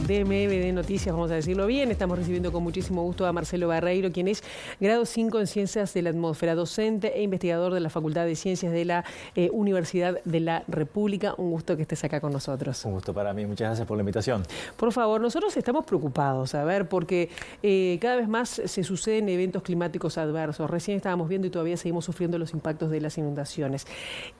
DMB Noticias, vamos a decirlo bien. Estamos recibiendo con muchísimo gusto a Marcelo Barreiro, quien es grado 5 en Ciencias de la Atmósfera, docente e investigador de la Facultad de Ciencias de la Universidad de la República. Un gusto que estés acá con nosotros. Un gusto para mí, muchas gracias por la invitación. Por favor, nosotros estamos preocupados, a ver, porque cada vez más se suceden eventos climáticos adversos. Recién estábamos viendo y todavía seguimos sufriendo los impactos de las inundaciones.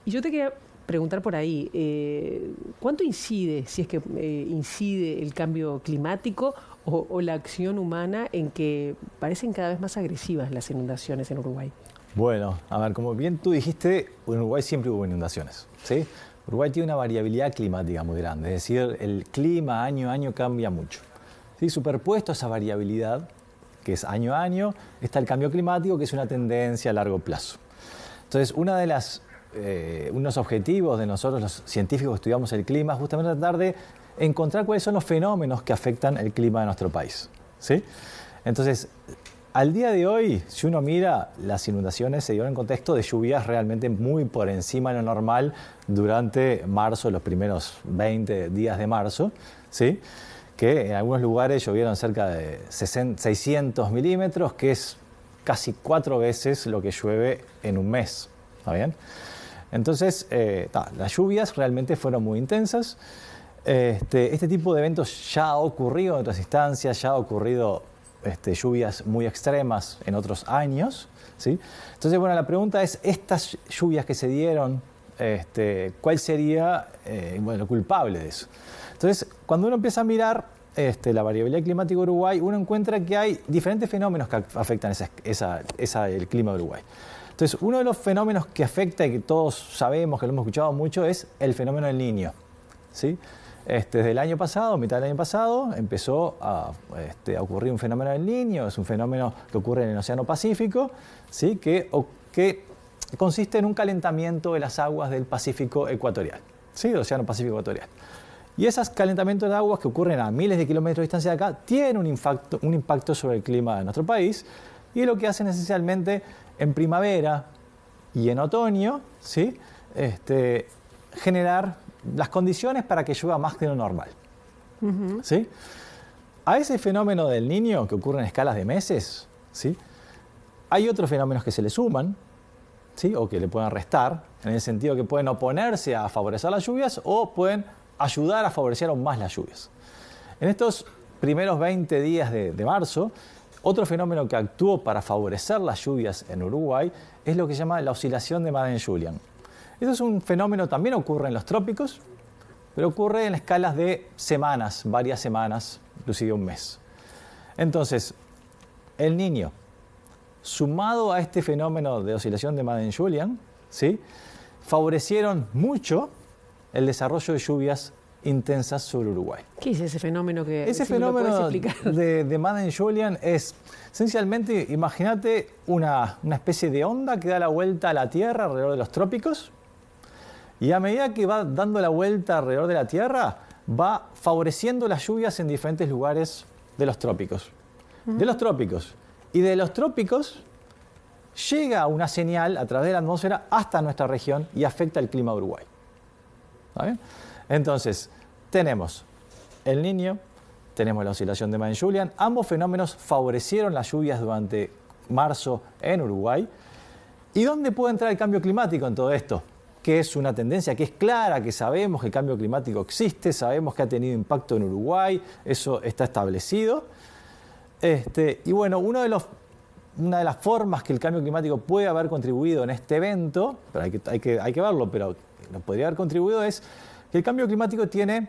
Y yo te quería preguntar por ahí, ¿cuánto incide, si es que incide el cambio climático o la acción humana en que parecen cada vez más agresivas las inundaciones en Uruguay? Bueno, a ver, como bien tú dijiste, en Uruguay siempre hubo inundaciones, ¿sí? Uruguay tiene una variabilidad climática muy grande, es decir, el clima año a año cambia mucho. ¿Sí? Superpuesto a esa variabilidad, que es año a año, está el cambio climático, que es una tendencia a largo plazo. Entonces, unos objetivos de nosotros, los científicos que estudiamos el clima, es justamente tratar de encontrar cuáles son los fenómenos que afectan el clima de nuestro país, ¿sí? Entonces, al día de hoy, si uno mira, las inundaciones se dieron en contexto de lluvias realmente muy por encima de lo normal durante marzo, los primeros 20 días de marzo, ¿sí? Que en algunos lugares llovieron cerca de 600 milímetros, que es casi 4 veces lo que llueve en un mes, ¿está bien? Entonces, las lluvias realmente fueron muy intensas. Este tipo de eventos ya ha ocurrido en otras instancias, ya ha ocurrido lluvias muy extremas en otros años, ¿sí? Entonces, bueno, la pregunta es, estas lluvias que se dieron, ¿cuál sería lo culpable de eso? Entonces, cuando uno empieza a mirar la variabilidad climática de Uruguay, uno encuentra que hay diferentes fenómenos que afectan el clima de Uruguay. Entonces, uno de los fenómenos que afecta y que todos sabemos, que lo hemos escuchado mucho, es el fenómeno del Niño, ¿sí? Desde el año pasado, mitad del año pasado, empezó a ocurrir un fenómeno del Niño. Es un fenómeno que ocurre en el Océano Pacífico, ¿sí? que consiste en un calentamiento de las aguas del Pacífico ecuatorial, ¿sí? Del Océano Pacífico ecuatorial. Y esos calentamientos de aguas que ocurren a miles de kilómetros de distancia de acá tienen un impacto sobre el clima de nuestro país, y lo que hacen esencialmente en primavera y en otoño, ¿sí? Generar las condiciones para que llueva más que lo normal. ¿Sí? A ese fenómeno del Niño, que ocurre en escalas de meses, ¿sí? Hay otros fenómenos que se le suman, ¿sí? O que le pueden restar, en el sentido que pueden oponerse a favorecer las lluvias o pueden ayudar a favorecer aún más las lluvias. En estos primeros 20 días de marzo, otro fenómeno que actuó para favorecer las lluvias en Uruguay es lo que se llama la oscilación de Madden-Julian. Eso es un fenómeno, también ocurre en los trópicos, pero ocurre en escalas de semanas, varias semanas, inclusive un mes. Entonces, el Niño, sumado a este fenómeno de oscilación de Madden-Julian, ¿sí? Favorecieron mucho el desarrollo de lluvias intensas sobre Uruguay. ¿Qué es ese fenómeno que Ese fenómeno de Madden-Julian es, esencialmente, imagínate una especie de onda que da la vuelta a la Tierra alrededor de los trópicos, y a medida que va dando la vuelta alrededor de la Tierra, va favoreciendo las lluvias en diferentes lugares de los trópicos. De los trópicos. Y de los trópicos llega una señal a través de la atmósfera hasta nuestra región y afecta el clima de Uruguay. ¿Está bien? Entonces, tenemos el Niño, tenemos la oscilación de Madden-Julian. Ambos fenómenos favorecieron las lluvias durante marzo en Uruguay. ¿Y dónde puede entrar el cambio climático en todo esto? Que es una tendencia que es clara, que sabemos que el cambio climático existe, sabemos que ha tenido impacto en Uruguay, eso está establecido. Y bueno, una de las formas que el cambio climático puede haber contribuido en este evento, pero hay que verlo, pero podría haber contribuido, es que el cambio climático tiene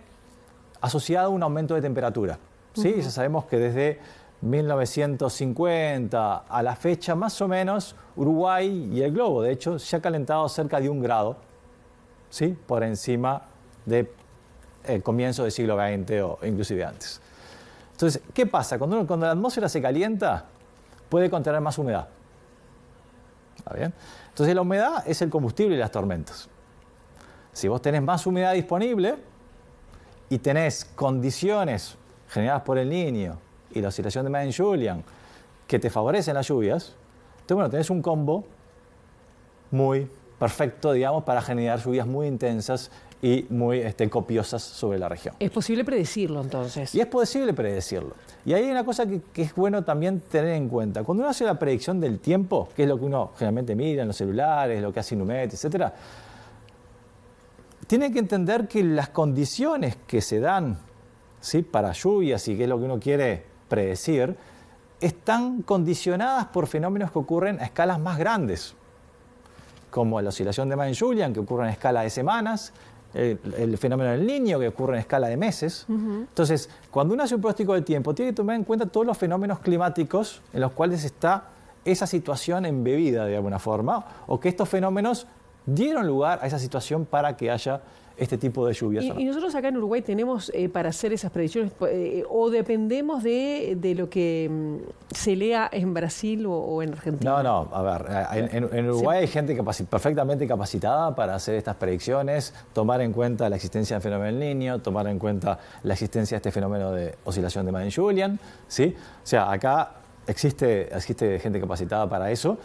asociado un aumento de temperatura. ¿Sí? Ya sabemos que desde 1950 a la fecha, más o menos, Uruguay y el globo, de hecho, se ha calentado cerca de 1 grado, ¿sí? Por encima del comienzo del siglo XX o inclusive antes. Entonces, ¿qué pasa? Cuando la atmósfera se calienta, puede contener más humedad. ¿Está bien? Entonces, la humedad es el combustible de las tormentas. Si vos tenés más humedad disponible y tenés condiciones generadas por el Niño y la oscilación de Madden-Julian que te favorecen las lluvias, entonces, bueno, tenés un combo muy perfecto, digamos, para generar lluvias muy intensas y muy copiosas sobre la región. ¿Es posible predecirlo entonces? Y es posible predecirlo. Y hay una cosa que es bueno también tener en cuenta. Cuando uno hace la predicción del tiempo, que es lo que uno generalmente mira en los celulares, lo que hace Inumet, etc., tiene que entender que las condiciones que se dan, ¿sí?, para lluvias y que es lo que uno quiere predecir, están condicionadas por fenómenos que ocurren a escalas más grandes, como la oscilación de Mann-Julian, que ocurre en escala de semanas, el fenómeno del Niño, que ocurre en escala de meses. Entonces, cuando uno hace un pronóstico del tiempo, tiene que tomar en cuenta todos los fenómenos climáticos en los cuales está esa situación embebida de alguna forma, o que estos fenómenos dieron lugar a esa situación para que haya este tipo de lluvias. Y nosotros acá en Uruguay tenemos para hacer esas predicciones, o dependemos de lo que se lea en Brasil o en Argentina. No, a ver, en Uruguay hay gente perfectamente capacitada para hacer estas predicciones, tomar en cuenta la existencia del fenómeno del Niño, tomar en cuenta la existencia de este fenómeno de oscilación de Mann-Julian, ¿sí? O sea, acá existe gente capacitada para eso.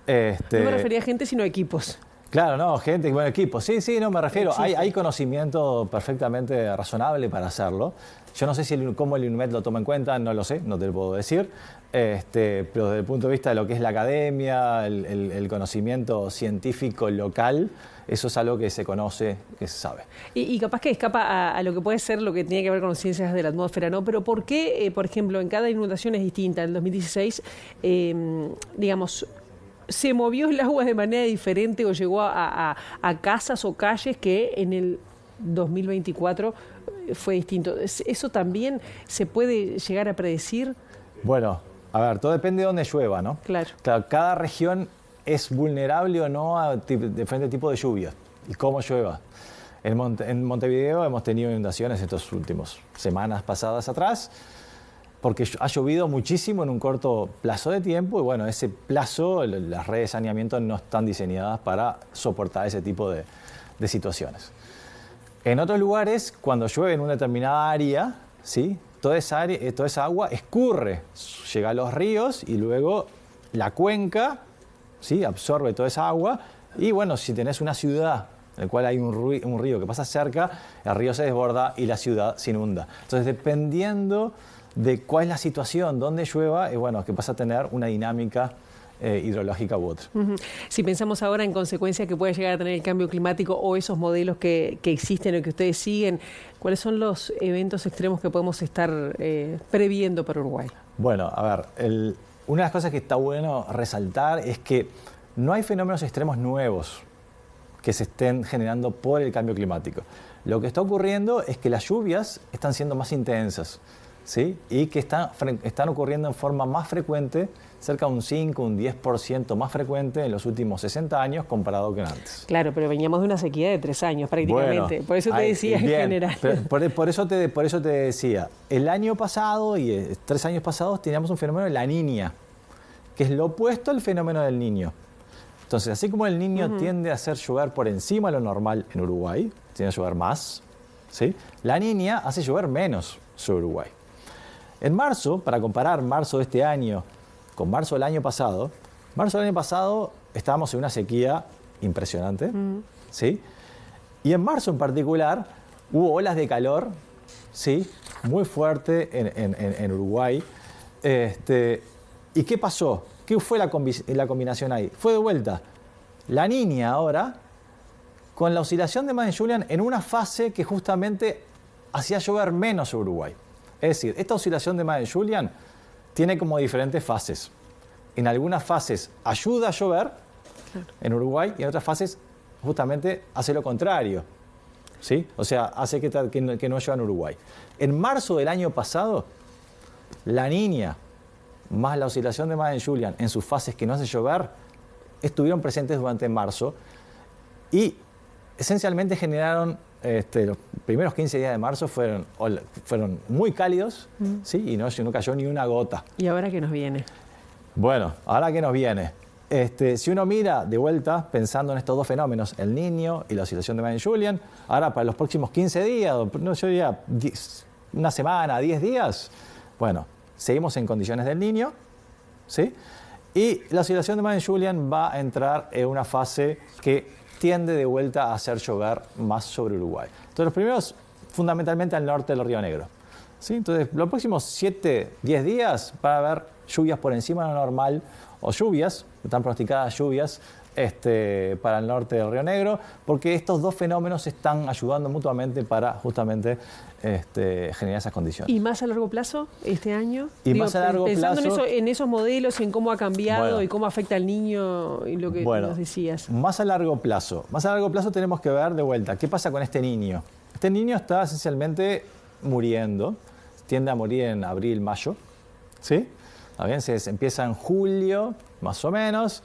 No me refería a gente, sino a equipos. Claro, no, gente, buen equipo. Sí, no me refiero. Hay conocimiento perfectamente razonable para hacerlo. Yo no sé cómo el Inumet lo toma en cuenta, no lo sé, no te lo puedo decir. Pero desde el punto de vista de lo que es la academia, el conocimiento científico local, eso es algo que se conoce, que se sabe. Y capaz que escapa a lo que puede ser lo que tiene que ver con ciencias de la atmósfera, ¿no? Pero ¿por qué, por ejemplo, en cada inundación es distinta? En el 2016, digamos, ¿se movió el agua de manera diferente o llegó a casas o calles que en el 2024 fue distinto? ¿Eso también se puede llegar a predecir? Bueno, a ver, todo depende de dónde llueva, ¿no? Claro. Cada región es vulnerable o no a diferentes tipos de lluvias y cómo llueva. En Montevideo hemos tenido inundaciones estas últimas semanas pasadas atrás, porque ha llovido muchísimo en un corto plazo de tiempo y bueno, ese plazo, las redes de saneamiento no están diseñadas para soportar ese tipo de situaciones. En otros lugares, cuando llueve en una determinada área, ¿sí?, toda esa agua escurre, llega a los ríos y luego la cuenca, ¿sí?, absorbe toda esa agua y bueno, si tenés una ciudad en la cual hay un río que pasa cerca, el río se desborda y la ciudad se inunda. Entonces, dependiendo de cuál es la situación, dónde llueva, bueno, que pasa a tener una dinámica hidrológica u otra. Si pensamos ahora en consecuencia que puede llegar a tener el cambio climático o esos modelos que existen o que ustedes siguen, ¿cuáles son los eventos extremos que podemos estar previendo para Uruguay? Bueno, a ver, una de las cosas que está bueno resaltar es que no hay fenómenos extremos nuevos que se estén generando por el cambio climático. Lo que está ocurriendo es que las lluvias están siendo más intensas, ¿sí?, y que están ocurriendo en forma más frecuente, cerca de un 5, un 10% más frecuente en los últimos 60 años comparado con antes. Claro, pero veníamos de una sequía de 3 años prácticamente, por eso te decía bien, en general. Por eso te decía, el año pasado y 3 años pasados teníamos un fenómeno de la Niña, que es lo opuesto al fenómeno del Niño. Entonces, así como el Niño tiende a hacer llover por encima de lo normal en Uruguay, tiende a llover más, ¿sí?, la Niña hace llover menos sobre Uruguay. En marzo, para comparar marzo de este año con marzo del año pasado estábamos en una sequía impresionante, ¿sí? Y en marzo en particular hubo olas de calor, ¿sí?, muy fuerte en Uruguay. ¿Y qué pasó? ¿Qué fue la combinación ahí? Fue de vuelta la Niña ahora con la oscilación de Mann-Julian en una fase que justamente hacía llover menos en Uruguay. Es decir, esta oscilación de Mann-Julian tiene como diferentes fases. En algunas fases ayuda a llover en Uruguay y en otras fases justamente hace lo contrario, ¿sí? O sea, hace que no llueva en Uruguay. En marzo del año pasado, la Niña más la oscilación de Mann-Julian en sus fases que no hace llover estuvieron presentes durante marzo y esencialmente generaron los primeros 15 días de marzo fueron muy cálidos, ¿sí?, y no cayó ni una gota. ¿Y ahora qué nos viene? Bueno, ahora qué nos viene. Si uno mira de vuelta, pensando en estos dos fenómenos, el Niño y la oscilación de Mann-Julian, ahora para los próximos 15 días, no, yo diría una semana, 10 días, bueno, seguimos en condiciones del Niño, ¿sí? Y la oscilación de Mann-Julian va a entrar en una fase que tiende de vuelta a hacer llover más sobre Uruguay. Entonces los primeros fundamentalmente al norte del Río Negro. ¿Sí? Entonces los próximos 7, 10 días va a haber lluvias por encima de lo normal o lluvias, están pronosticadas lluvias para el norte del Río Negro, porque estos dos fenómenos están ayudando mutuamente para justamente generar esas condiciones. ¿Y más a largo plazo este año? Y más a largo pensando plazo, en esos modelos, en cómo ha cambiado y cómo afecta al niño y lo que nos decías. Más a largo plazo tenemos que ver de vuelta qué pasa con este niño. Este niño está esencialmente muriendo, tiende a morir en abril, mayo, ¿sí? ¿Está bien? Se empieza en julio, más o menos,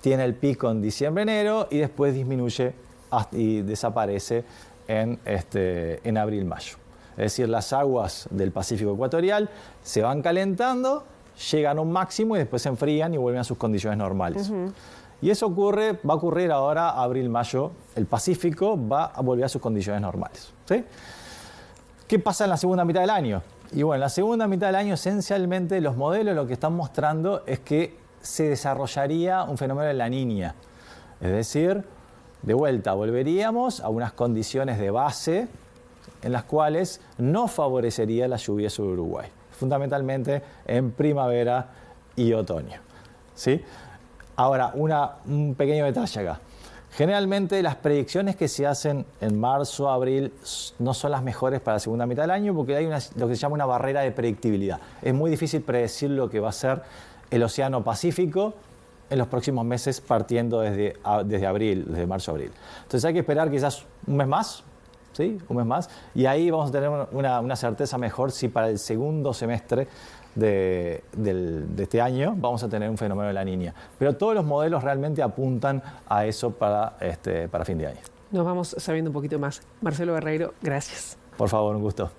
tiene el pico en diciembre, enero y después disminuye y desaparece en abril, mayo. Es decir, las aguas del Pacífico ecuatorial se van calentando, llegan a un máximo y después se enfrían y vuelven a sus condiciones normales. Y eso va a ocurrir ahora, abril, mayo, el Pacífico va a volver a sus condiciones normales. ¿Sí? ¿Qué pasa en la segunda mitad del año? Y bueno, en la segunda mitad del año esencialmente los modelos lo que están mostrando es que se desarrollaría un fenómeno de la Niña. Es decir, de vuelta volveríamos a unas condiciones de base en las cuales no favorecería la lluvia sobre Uruguay, fundamentalmente en primavera y otoño. ¿Sí? Ahora, un pequeño detalle acá. Generalmente las predicciones que se hacen en marzo, abril, no son las mejores para la segunda mitad del año porque hay lo que se llama una barrera de predictibilidad. Es muy difícil predecir lo que va a ser el Océano Pacífico en los próximos meses partiendo desde marzo a abril. Entonces hay que esperar quizás un mes más, ¿sí? Un mes más, y ahí vamos a tener una certeza mejor si para el segundo semestre de este año vamos a tener un fenómeno de la Niña. Pero todos los modelos realmente apuntan a eso para fin de año. Nos vamos sabiendo un poquito más. Marcelo Barreiro, gracias. Por favor, un gusto.